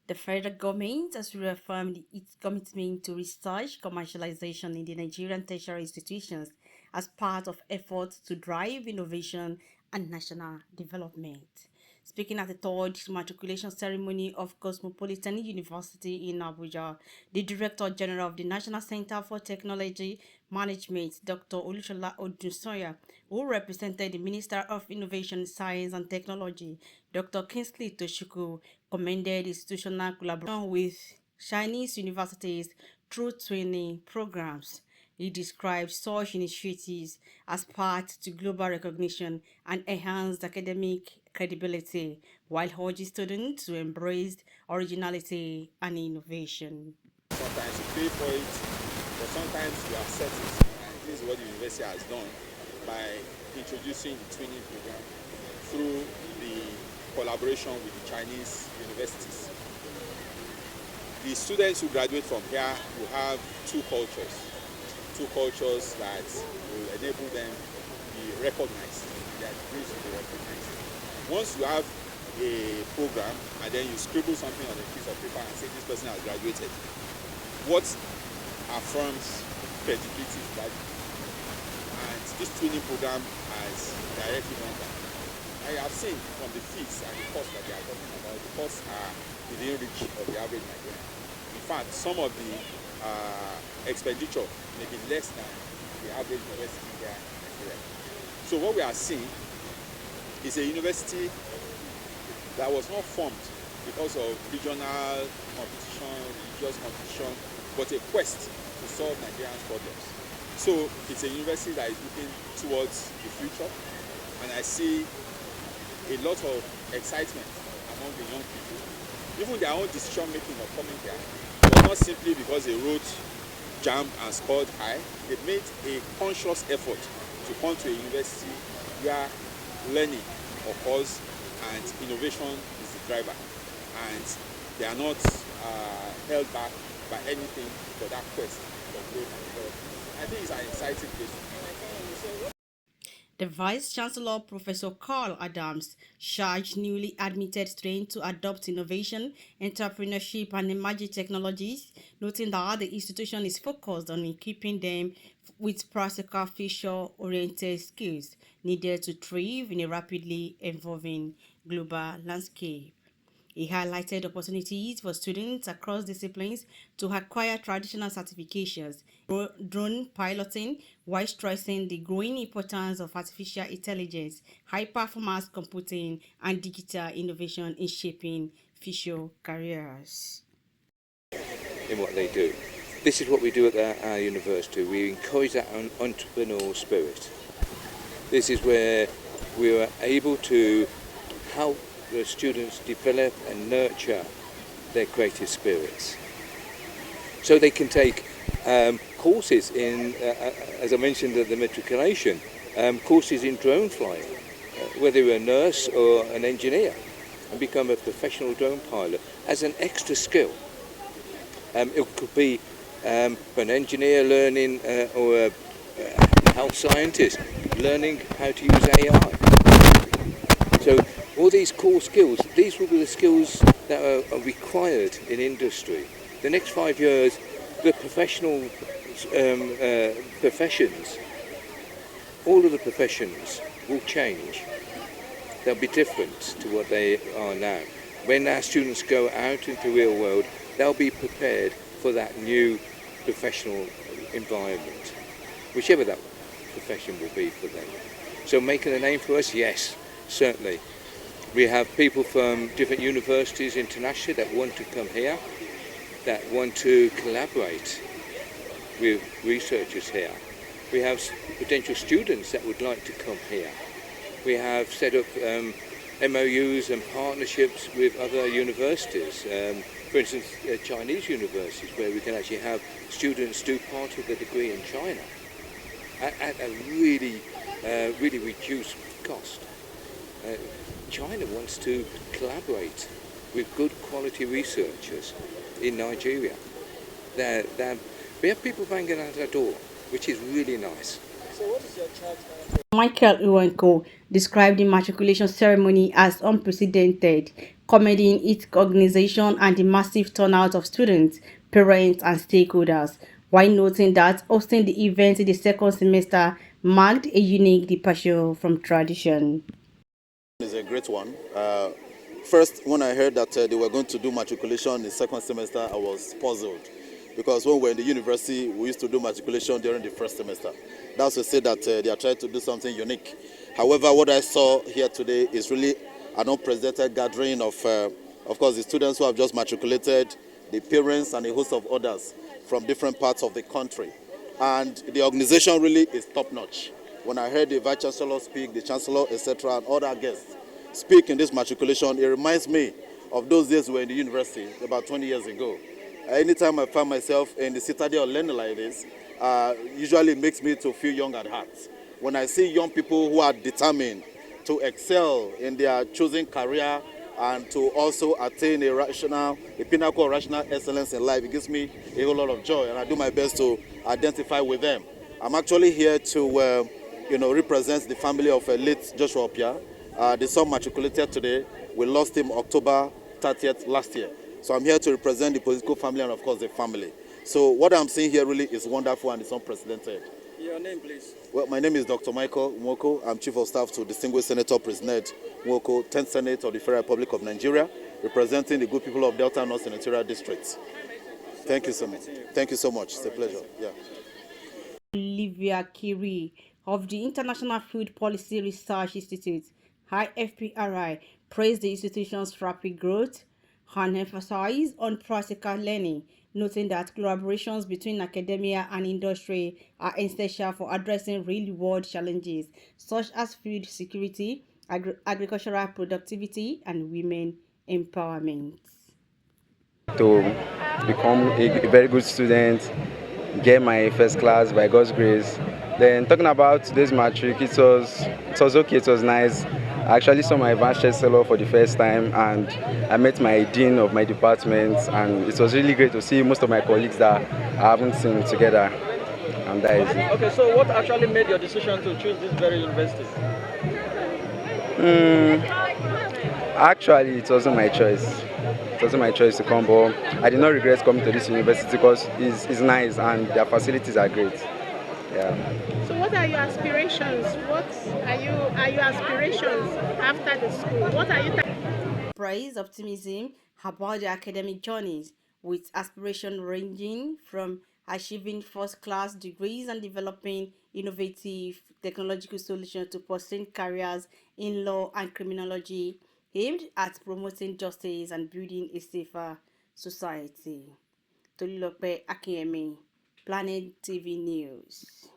The federal government has reaffirmed its commitment to research commercialization in the Nigerian tertiary institutions as part of efforts to drive innovation and national development. Speaking at the third matriculation ceremony of Cosmopolitan University in Abuja, the Director General of the National Center for Technology Management, Dr. Olushola Odunsanya, who represented the Minister of Innovation, Science and Technology, Dr. Kingsley Toshuku, commended institutional collaboration with Chinese universities through training programs. He describes such initiatives as part to global recognition and enhanced academic credibility, while urging students to embrace originality and innovation. Sometimes you pay for it, but sometimes you accept it. And this is what the university has done by introducing the training program through the collaboration with the Chinese universities. The students who graduate from here will have two cultures that will enable them to be recognized, their degrees will be recognized. Once you have a program and then you scribble something on a piece of paper and say this person has graduated, what affirms credibility is value. And this training program has directly done that. I have seen from the fees and the costs that they are talking about, the costs are within reach of the average Nigerian. In fact, some of the expenditure may be less than the average university here in Nigeria. So what we are seeing is a university that was not formed because of regional competition, religious competition, but a quest to solve Nigerians' problems. So it's a university that is looking towards the future, and I see a lot of excitement among the young people. Even their own decision making of coming here was not simply because they wrote JAMB and scored high. They made a conscious effort to come to a university where learning occurs and innovation is the driver, and they are not held back by anything for that quest for growth and development. I think it's an exciting place. The Vice Chancellor, Professor Carl Adams, charged newly admitted students to adopt innovation, entrepreneurship, and emerging technologies, noting that the institution is focused on equipping them with practical, future-oriented skills needed to thrive in a rapidly evolving global landscape. He highlighted opportunities for students across disciplines to acquire traditional certifications, drone piloting, while stressing the growing importance of artificial intelligence, high-performance computing, and digital innovation in shaping future careers. In what they do. This is what we do at our university. We encourage that entrepreneurial spirit. This is where we are able to help the students develop and nurture their creative spirits. So they can take courses in, as I mentioned at the matriculation, courses in drone flying, whether you're a nurse or an engineer, and become a professional drone pilot as an extra skill. It could be for an engineer learning or a health scientist learning how to use AI. So all these core skills, these will be the skills that are required in industry. The next 5 years, the professional professions, all of the professions will change. They'll be different to what they are now. When our students go out into the real world, they'll be prepared for that new professional environment, whichever that profession will be for them. So making a name for us, yes, certainly. We have people from different universities internationally that want to come here, that want to collaborate with researchers here. We have potential students that would like to come here. We have set up MOUs and partnerships with other universities. For instance, Chinese universities, where we can actually have students do part of the degree in China at a really reduced cost. China wants to collaborate with good quality researchers in Nigeria. We have people banging at our door, which is really nice. So what is your charge? Michael Iwenko described the matriculation ceremony as unprecedented, commending its organization and the massive turnout of students, parents, and stakeholders, while noting that hosting the event in the second semester marked a unique departure from tradition. It's a great one. First, when I heard that they were going to do matriculation in the second semester, I was puzzled because when we were in the university, we used to do matriculation during the first semester. That's to say that they are trying to do something unique. However, what I saw here today is really an unprecedented gathering of course, the students who have just matriculated, the parents, and a host of others from different parts of the country. And the organization really is top-notch. When I heard the Vice Chancellor speak, the Chancellor, etc., and other guests speak in this matriculation, it reminds me of those days we were in the university about 20 years ago. Anytime I find myself in the citadel of learning like this, usually it makes me to feel young at heart. When I see young people who are determined to excel in their chosen career and to also attain a pinnacle of rational excellence in life, it gives me a whole lot of joy, and I do my best to identify with them. I'm actually here to represent the family of late Joshua Opia. The son matriculated today. We lost him October 30th last year. So I'm here to represent the political family and, of course, the family. So what I'm seeing here really is wonderful and it's unprecedented. Your name, please. Well, my name is Dr. Michael Nwoko. I'm Chief of Staff to Distinguished Senator President Nwoko, 10th Senate of the Federal Republic of Nigeria, representing the good people of Delta North Senatorial District. Thank you so much. Thank you so much. It's a pleasure. Yeah. Olivia Kiri of the International Food Policy Research Institute, IFPRI, praised the institution's rapid growth and emphasized on practical learning, noting that collaborations between academia and industry are essential for addressing real-world challenges such as food security, agricultural productivity, and women empowerment. To become a very good student, get my first class by God's grace. Then talking about today's matric, it was okay, it was nice. I actually saw my vice chancellor for the first time and I met my dean of my department, and it was really great to see most of my colleagues that I haven't seen together, and that is it. Okay, so what actually made your decision to choose this very university? Actually, it wasn't my choice. It wasn't my choice to come, but I did not regret coming to this university because it's nice and their facilities are great. Yeah. So what are your aspirations? What are your aspirations after the school? What are you Praise optimism about their academic journeys, with aspiration ranging from achieving first-class degrees and developing innovative technological solutions to pursuing careers in law and criminology aimed at promoting justice and building a safer society. Tolulope Akinyemi, Planet TV News.